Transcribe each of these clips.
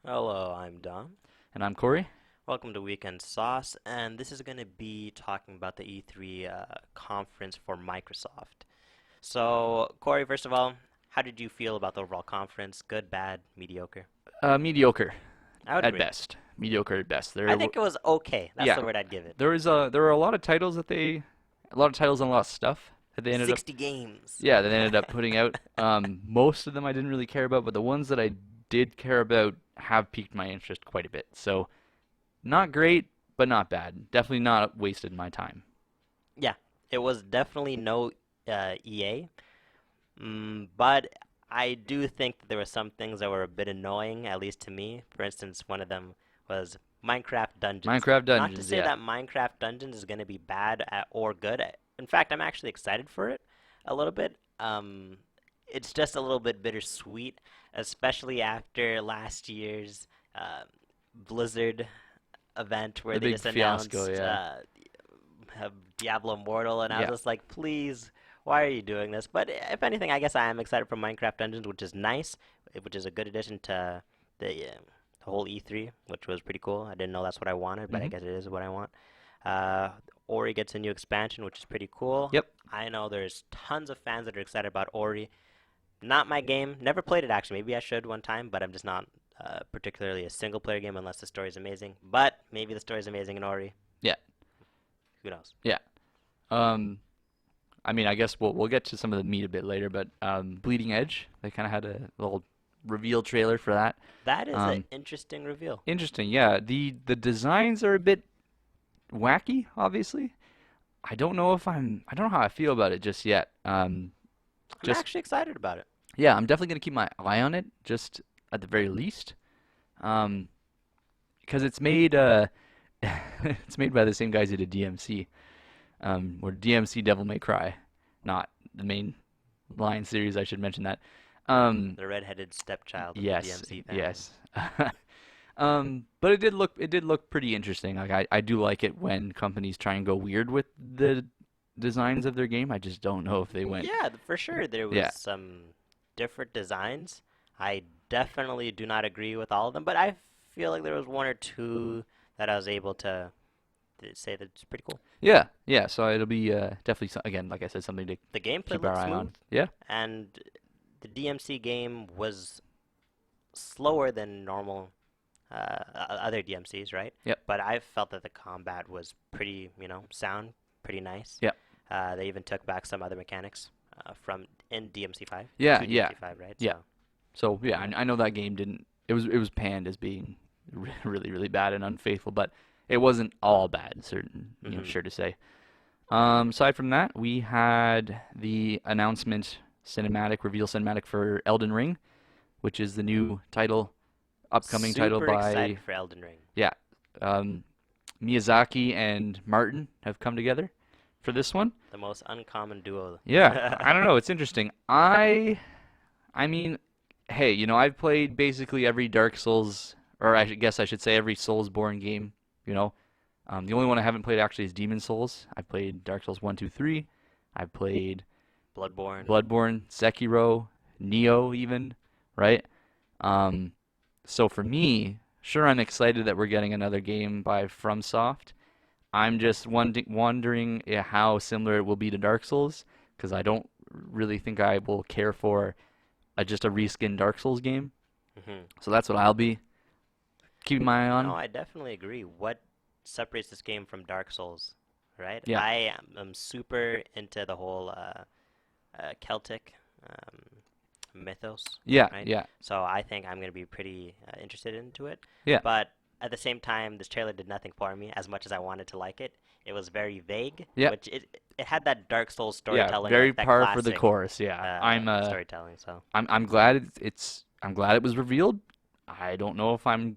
Hello, I'm Dom. And I'm Corey. Welcome to Weekend Sauce, and this is going to be talking about the E3 conference for Microsoft. So, Corey, first of all, how did you feel about the overall conference? Good, bad, mediocre? Mediocre I would at agree. best. Mediocre at best. I think it was okay. That's Yeah, the word I'd give it. there were a lot of titles a lot of titles and a lot of stuff that they ended up, 60 games. yeah, that they ended up putting out. Most of them I didn't really care about, but the ones that I did care about have piqued my interest quite a bit. So not great, but not bad. Definitely not wasted my time. Yeah, it was definitely no EA, but I do think that there were some things that were a bit annoying, at least to me. For instance, one of them was Minecraft Dungeons. Minecraft Not to Dungeons, say yeah. that Minecraft Dungeons is going to be bad or good. In fact, I'm actually excited for it a little bit. It's just a little bit bittersweet, especially after last year's Blizzard event where The they big just fiasco, announced yeah. Diablo Immortal, and I was Yeah. just like, please, why are you doing this? But if anything, I guess I am excited for Minecraft Dungeons, which is nice, which is a good addition to the whole E3, which was pretty cool. I didn't know that's what I wanted, but I Mhm. guess it is what I want. Uh, Ori gets a new expansion, which is pretty cool. Yep. I know there's tons of fans that are excited about Ori. Not my game. Never played it actually. Maybe I should one time, but I'm just not particularly a single player game unless the story is amazing. But maybe the story is amazing in Ori. Yeah. Who knows? Yeah. Um I mean, I guess we'll get to some of the meat a bit later, but Bleeding Edge, they kind of had a little reveal trailer for that. That is an Um, interesting reveal. Interesting, yeah. The designs are a bit wacky, obviously. I don't know how I feel about it just yet. I'm Just actually excited about it. yeah, I'm definitely gonna keep my eye on it, just at the very least. Um, because it's made it's made by the same guys who did DMC, or DMC Devil May Cry, not the main line series. I should mention that. Um, The redheaded stepchild of the yes, DMC family. yes. But it did look pretty interesting. Like I do like it when companies try and go weird with the designs of their game. I just don't know if they went. Yeah, for sure there was Yeah, some different designs. I definitely do not agree with all of them, but I feel like there was one or two that I was able to say that it's pretty cool. yeah, yeah. So it'll be definitely again, like I said, something to The gameplay keep our looked eye on. smooth, Yeah, and the DMC game was slower than normal other DMCs, right? yep, But I felt that the combat was pretty, sound, pretty nice. yep, They even took back some other mechanics from in DMC5 yeah, to yeah, DMC5, right? yeah. So, So yeah, I know that game didn't. It was panned as being really bad and unfaithful, but it wasn't all bad. Certain, hmm sure to say. Aside from that, we had the announcement reveal cinematic for Elden Ring, which is the new title, upcoming title super by, excited for Elden Ring, yeah, um, Miyazaki and Martin have come together for this one. the most uncommon duo. Yeah, I don't know. It's interesting. I mean, hey, I've played basically every Dark Souls, or guess I should say every Soulsborne game. You know, the only one I haven't played actually is Demon Souls. I've played Dark Souls 1, 2, 3. I've played Bloodborne. Bloodborne, Sekiro, Neo, even, right? Um, so for me, sure, I'm excited that we're getting another game by FromSoft. I'm just wondering how similar it will be to Dark Souls, because I don't really think I will care for just a reskin Dark Souls game. hmm So that's what I'll be keeping my eye No, on. I definitely agree. What separates this game from Dark Souls, right? Yeah, I am super into the whole Celtic um, mythos, yeah, right? yeah, So I think I'm going to be pretty interested into it. yeah, But at the same time, this trailer did nothing for me as much as I wanted to like it. It was very vague, yeah, which it had that Dark Souls yeah. storytelling, Very that par for the classic course. Yeah, storytelling. So I'm glad I'm glad it was revealed. I don't know if I'm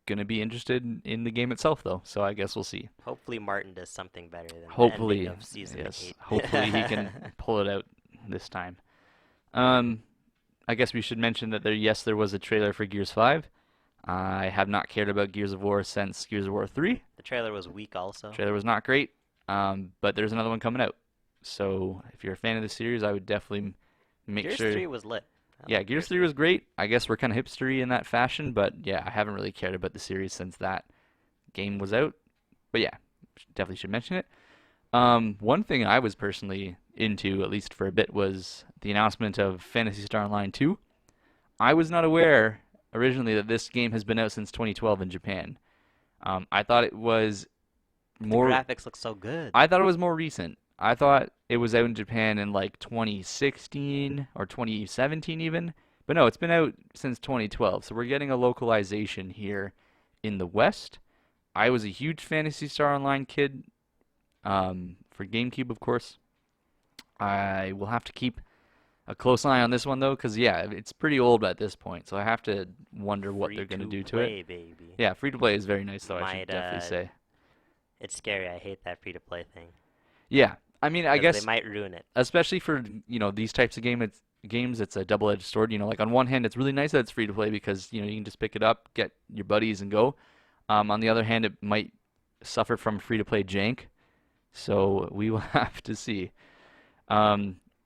gonna be interested in the game itself though. So I guess we'll see. hopefully Martin does something better than the ending Hopefully, of season yes. 8. Hopefully he can pull it out this time. Um, I guess we should mention that there was a trailer for Gears 5. I have not cared about Gears of War since Gears of War 3. The trailer was weak also. Trailer was not great, but there's another one coming out. So if you're a fan of the series, I would definitely make Gears sure. 3 was lit. I Yeah, like Gears Gears 3 3. was great. I guess we're kind of hipstery in that fashion, but yeah, I haven't really cared about the series since that game was out. But yeah, definitely should mention it. One thing I was personally into, at least for a bit, was the announcement of Phantasy Star Online 2. I was not aware originally that this game has been out since 2012 in Japan. I thought it was But the more graphics look so good. I thought it was more recent. I thought it was out in Japan in like 2016 or 2017 even. But no, it's been out since 2012. So we're getting a localization here in the West. I was a huge Phantasy Star Online kid, for GameCube, of course. I will have to keep a close eye on this one though, because yeah, it's pretty old at this point. So I have to wonder what Free they're going to to do to it. play, baby. Yeah, free to play is very nice though, I should Might definitely say. It's scary. I hate that free to play thing Yeah, I mean, I because they guess might ruin it. especially for these types of games, it's a double-edged sword. Like on one hand it's really nice that it's free to play because you can just pick it up, get your buddies and go. On the other hand, it might suffer from free to play jank, so we will have to see.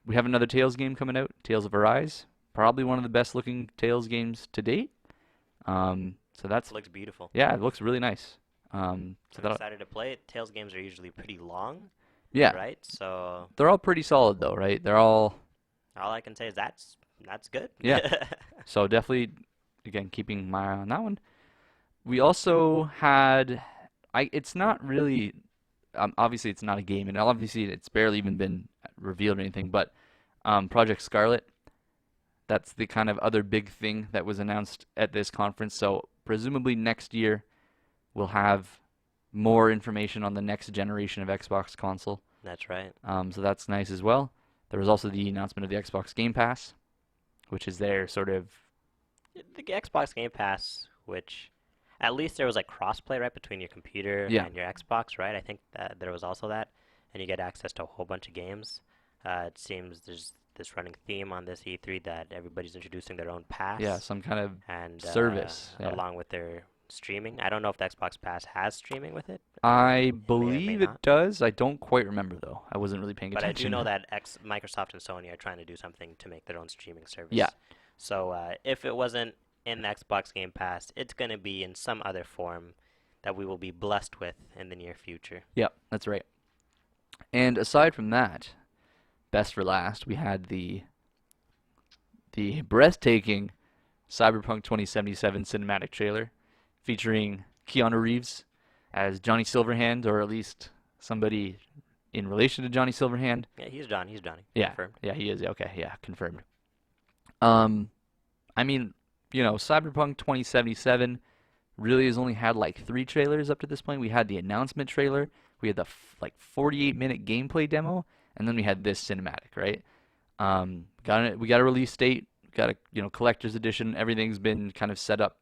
We have another Tales game coming out, Tales of Arise, probably one of the best looking Tales games to date. So that's, Looks beautiful. yeah, it looks really nice. So I'm that, excited to play it. Tales games are usually pretty long, yeah, right? So they're all pretty solid though, right? They're all, all I can say is that's good. yeah. So definitely, again, keeping my eye on that one. We also had, it's not really, obviously it's not a game, and obviously it's barely even been revealed or anything, but Project Scarlet, that's the kind of other big thing that was announced at this conference. So presumably next year we'll have more information on the next generation of Xbox console. That's right. So that's nice as well. There was also the announcement of the Xbox Game Pass, which is their sort of, The Xbox Game Pass, which at least there was like crossplay right between your computer yeah, and your Xbox, right? I think that there was also that, and you get access to a whole bunch of games. It seems there's this running theme on this E3 that everybody's introducing their own yeah, pass, some kind of and service. Yeah. along with their streaming. I don't know if the Xbox Pass has streaming with it. I It may or may believe not. it does. I don't quite remember though. I wasn't really paying But I do know attention. that Microsoft and Sony are trying to do something to make their own streaming Yeah, service. So if it wasn't in the Xbox Game Pass, it's going to be in some other form that we will be blessed with in the near future. yeah, that's right. And aside from that, best for last, we had the breathtaking Cyberpunk 2077 cinematic trailer featuring Keanu Reeves as Johnny Silverhand, or at least somebody in relation to Johnny Silverhand. Yeah, he's John. He's Johnny. Yeah, Confirmed. yeah, he is. Okay, yeah, confirmed. Um, I mean, Cyberpunk 2077 really has only had like three trailers up to this point. We had the announcement trailer, we had the like 48-minute gameplay demo, and then we had this cinematic, right? We got a release date, got a collector's edition. Everything's been kind of set up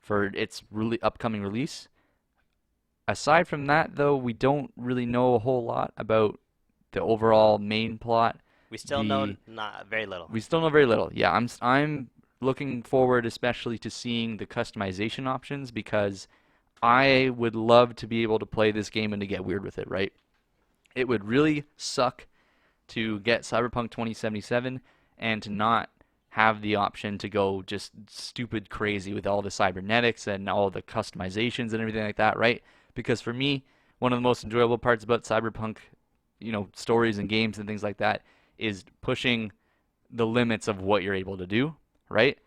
for its really upcoming release. Aside from that, though, we don't really know a whole lot about the overall main plot. We still know The not very little. We still know very little. Yeah, I'm looking forward especially to seeing the customization options because I would love to be able to play this game and to get weird with it, right? It would really suck to get Cyberpunk 2077 and to not have the option to go just stupid crazy with all the cybernetics and all the customizations and everything like that, right? Because for me, one of the most enjoyable parts about Cyberpunk, stories and games and things like that is pushing the limits of what you're able to do, right?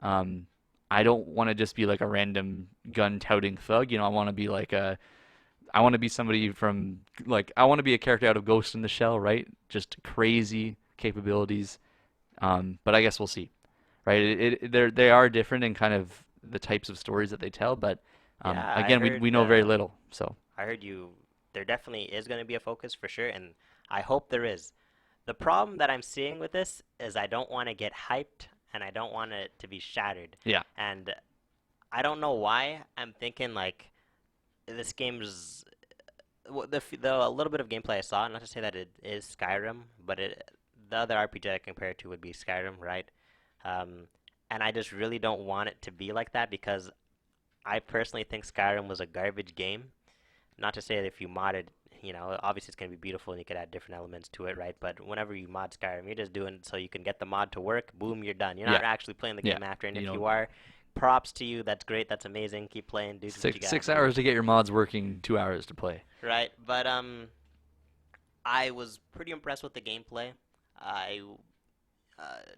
Um, I don't want to just be like a random gun touting thug. I want to be somebody from I want to be a character out of Ghost in the Shell, right? Just crazy capabilities. But I guess we'll see, right? They are different in kind of the types of stories that they tell, but Yeah, I again, we heard. know very little. So I heard you. There definitely is going to be a focus for sure, and I hope there is. The problem that I'm seeing with this is I don't want to get hyped, and I don't want it to be shattered. yeah, And I don't know why I'm thinking like this game's the little bit of gameplay I saw. Not to say that it is Skyrim, but the other RPG I compare it to would be Skyrim, right? Um, and I just really don't want it to be like that because I personally think Skyrim was a garbage game. Not to say that if you modded, obviously it's gonna be beautiful and you could add different elements to it, right? But whenever you mod Skyrim, you're just doing it so you can get the mod to work. Boom, you're done. You're not Yeah, actually playing the yeah. game after. And You if know, you are, props to you. That's great. That's amazing. Keep playing, do what you gotta six do, hours to get your mods working, 2 hours to play. right? But I was pretty impressed with the gameplay. I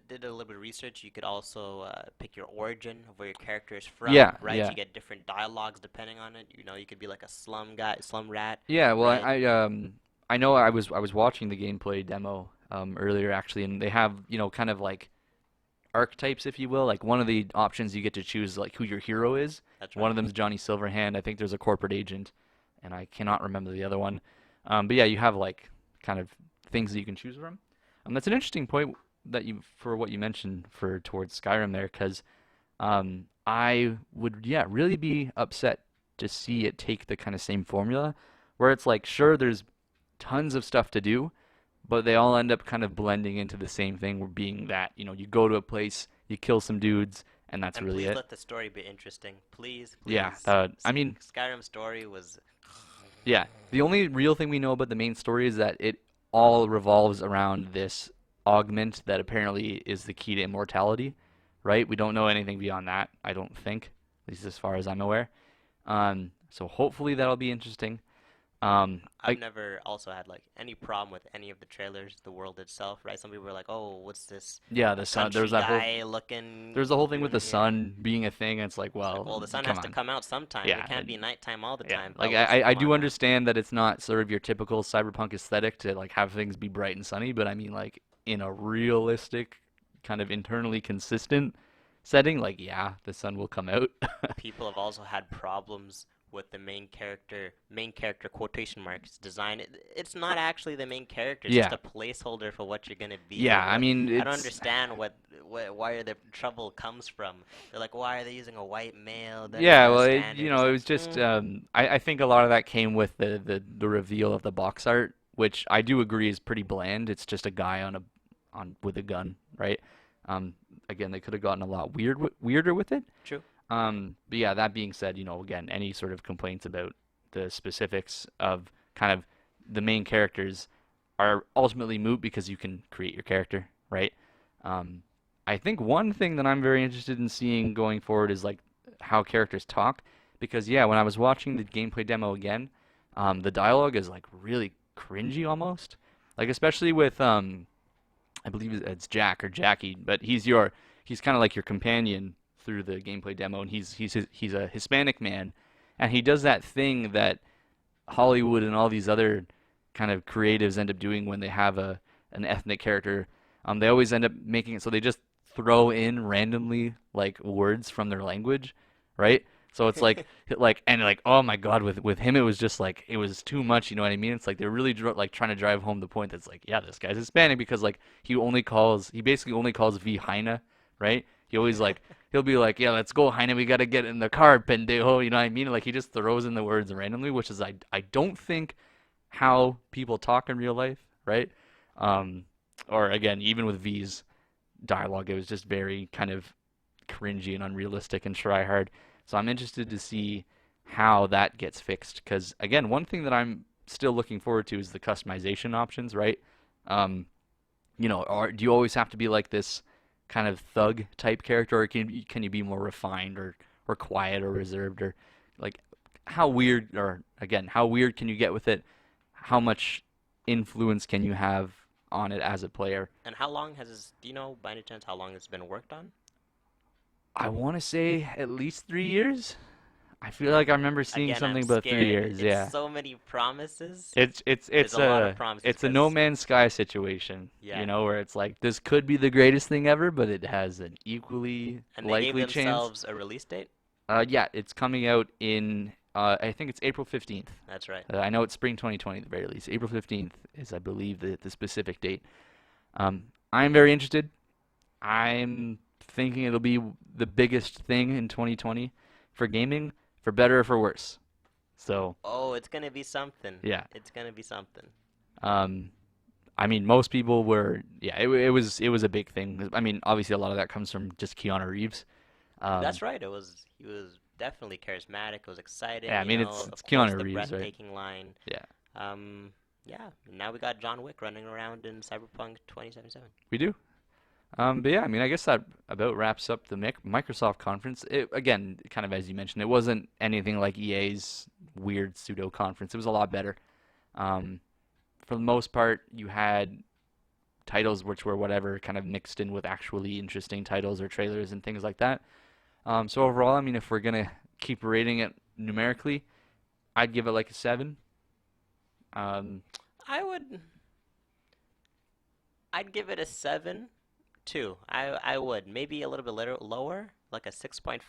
did a little bit of research. You could also pick your origin of where your character is from, Yeah, right? yeah. You get different dialogues depending on it. You could be like a slum guy, slum rat, Yeah, well, right? I know I was watching the gameplay demo earlier actually, and they have, kind of like archetypes, if you will. Like one of the options you get to choose like who your hero is. That's One right. of them is Johnny Silverhand. I think there's a corporate agent, and I cannot remember the other one. But yeah, you have like kind of things that you can choose from. That's an interesting point that you for what you mentioned for towards Skyrim there, because I would, yeah, really be upset to see it take the kind of same formula where it's like, sure, there's tons of stuff to do, but they all end up kind of blending into the same thing, where being that, you go to a place, you kill some dudes, and that's And really please it. let the story be interesting. Please, Yeah, please. I mean, Skyrim's story was yeah, the only real thing we know about the main story is that it all revolves around this augment that apparently is the key to immortality, right? We don't know anything beyond that, I don't think, at least as far as I'm aware. So hopefully that'll be interesting. I've I never also had like any problem with any of the trailers, the world itself, right? Some people were like, "Oh, what's this Yeah, the sun. country guy looking There's the whole thing with the doing here?" sun being a thing. It's like, It's like, well, well, the sun has come to on. come out sometime. It Yeah, can't be nighttime all the yeah. time, Like fellas. I Come do on now. understand that it's not sort of your typical cyberpunk aesthetic to like have things be bright and sunny, but I mean like in a realistic, kind of internally consistent setting, like yeah, the sun will come out. People have also had problems with the main character quotation marks design. It's not actually the main character. It's just Yeah, a placeholder for what you're gonna be. yeah. I mean, I don't it's understand where the trouble comes from. They're like, why are they using a white male? Da da yeah. da Well, standard. It's it like, was just I think a lot of that came with the reveal of the box art, which I do agree is pretty bland. It's just a guy on with a gun, right? Um, Again, they could have gotten a lot weirder with it. true. But yeah, that being said, again, any sort of complaints about the specifics of kind of the main characters are ultimately moot because you can create your character, right? Um, I think one thing that I'm very interested in seeing going forward is like how characters talk, because yeah, when I was watching the gameplay demo again, the dialogue is like really cringy almost, like especially with I believe it's Jack or Jackie, but he's kind of like your companion through the gameplay demo, and he's a Hispanic man, and he does that thing that Hollywood and all these other kind of creatives end up doing when they have an ethnic character. They always end up making it so they just throw in randomly like words from their language, right? So it's like oh my God, with him it was just like it was too much, you know what I mean? It's like they're really like trying to drive home the point that's like, yeah, this guy's Hispanic because like he basically only calls V Heine, right? He always like he'll be like, yeah, let's go Heine, we gotta get in the car, pendejo, you know what I mean? Like he just throws in the words randomly, which is I don't think how people talk in real life, right? Um, or again, even with V's dialogue, it was just very kind of cringy and unrealistic and try hard. So I'm interested to see how that gets fixed. Because again, one thing that I'm still looking forward to is the customization options, right? Um, or do you always have to be like this kind of thug type character, or can you be more refined or quiet or reserved, or like how weird, or again, how weird can you get with it? How much influence can you have on it as a player? And how long has this? Do you know by any chance how long it's been worked on? I want to say at least 3 years. I feel like I remember seeing Again, I'm something about three scared. years. It's Yeah. so many promises. It's There's a lot of a promises it's a No because Man's Sky situation, yeah, where it's like this could be the greatest thing ever, but it has an equally and they gave likely chance. themselves a release date. Yeah, it's coming out in I think it's April 15th. That's right. I know it's spring 2020 at the very least. April 15th is, I believe, the specific date. I'm very interested. I'm thinking it'll be the biggest thing in 2020 for gaming, for better or for worse. So, Oh, it's gonna be something. yeah. It's gonna be something. Um, I mean, most people were, yeah, it was a big thing. I mean, obviously a lot of that comes from just Keanu Reeves. Um, That's right. He was definitely charismatic. It was yeah, exciting. I mean, it's Of course, Keanu the Reeves, right? breathtaking line. Yeah. Um, yeah, now we got John Wick running around in Cyberpunk 2077. We do. But yeah, I mean, I guess that about wraps up the Microsoft conference. It, again, kind of as you mentioned, it wasn't anything like EA's weird pseudo conference. It was a lot better. Um, for the most part, you had titles which were whatever kind of mixed in with actually interesting titles or trailers and things like that. So overall, I mean, if we're gonna keep rating it numerically, I'd give it like a 7. Um, I would, I'd give it a 7 too. I would maybe a little bit lower, like a 6.5,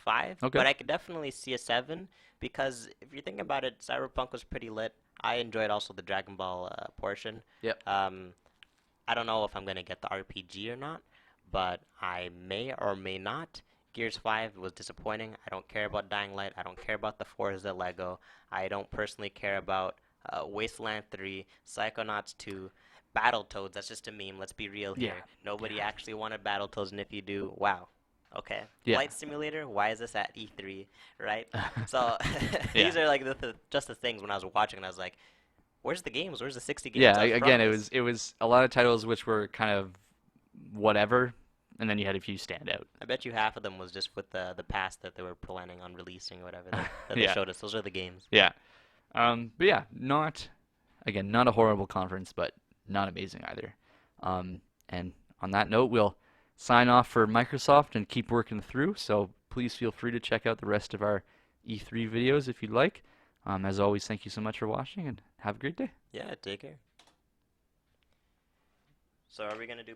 okay. but I could definitely see a 7 because if you think about it, Cyberpunk was pretty lit. I enjoyed also the Dragon Ball portion. Yep. Um, I don't know if I'm gonna get the RPG or not, but I may or may not. Gears 5 was disappointing. I don't care about Dying Light. I don't care about the Forza Lego. I don't personally care about Wasteland 3, Psychonauts 2, Battletoads. That's just a meme. Let's be real Yeah. here. Nobody actually wanted Battletoads, and if you do, wow. Okay. Yeah. Flight Simulator, why is this at E3, right? So Yeah. these are like just the things when I was watching, and I was like, where's the games? Where's the 60 games Yeah. I was Again, it promised? was it was a lot of titles which were kind of whatever, and then you had a few stand out. I bet you half of them was just with the past that they were planning on releasing or whatever that they Yeah. showed us. Those are the games. Yeah. But yeah, not a horrible conference, but not amazing either. And on that note, we'll sign off for Microsoft and keep working through. So please feel free to check out the rest of our E3 videos if you'd like. As always, thank you so much for watching and have a great day. Yeah, take care. So are we gonna do